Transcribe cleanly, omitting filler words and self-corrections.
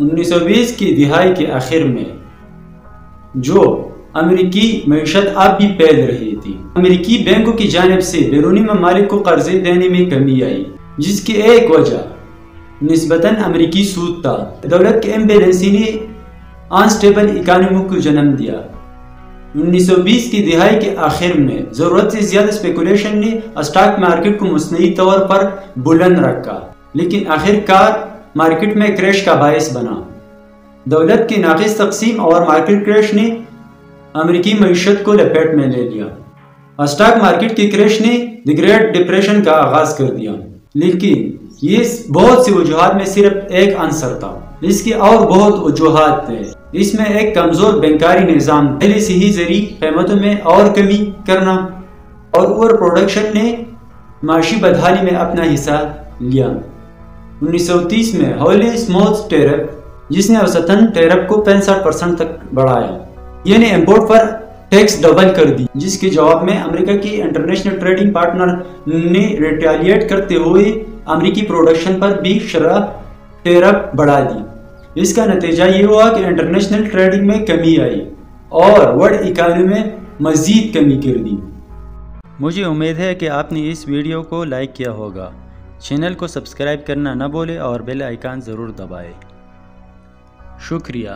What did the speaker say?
1920 کی دہائی کے آخر میں جو امریکی معیشت اب بھی پھیل رہی تھی، امریکی بینکوں کی جانب سے بیرونی ممالک کو قرضے دینے میں کمی آئی، جس کی ایک وجہ نسبتاً امریکی سود تھا۔ دولت کے امبیلنسی نے انسٹیبل اکانومی کو جنم دیا۔ 1920 کی دہائی کے آخر میں ضرورت سے زیادہ اسپیکولیشن نے اسٹاک مارکیٹ کو مصنوعی طور پر بلند رکھا، لیکن آخر کار مارکیٹ میں کریش کا باعث بنا۔ دولت کی ناقص تقسیم اور مارکیٹ کریش نے امریکی معیشت کو لپیٹ میں لے لیا۔ اسٹاک مارکیٹ کی کریش نے دی گریٹ ڈپریشن کا آغاز کر دیا، لیکن یہ بہت سی وجوہات میں صرف ایک عنصر تھا۔ اس کی اور بہت وجوہات تھے۔ اس میں ایک کمزور بینکاری نظام، پہلے سے ہی زرعی قیمتوں میں اور کمی کرنا، اور اوور پروڈکشن نے معاشی بدحالی میں اپنا حصہ لیا۔ 1930 میں ہولی اسموتھ ٹیرف، جس نے اوسطاً ٹیرف کو 65% تک بڑھایا، یہ نے امپورٹ پر ٹیکس ڈبل کر دی، جس کے جواب میں امریکہ کی انٹرنیشنل ٹریڈنگ پارٹنر نے ریٹیلیٹ کرتے ہوئے امریکی پروڈکشن پر بھی شرح ٹیرف بڑھا دی۔ اس کا نتیجہ یہ ہوا کہ انٹرنیشنل ٹریڈنگ میں کمی آئی اور ورلڈ اکانومی میں مزید کمی کر دی۔ مجھے امید ہے کہ آپ نے اس ویڈیو کو لائک کیا ہوگا۔ چینل کو سبسکرائب کرنا نہ بھولیں اور بیل آئیکن ضرور دبائیں۔ شکریہ۔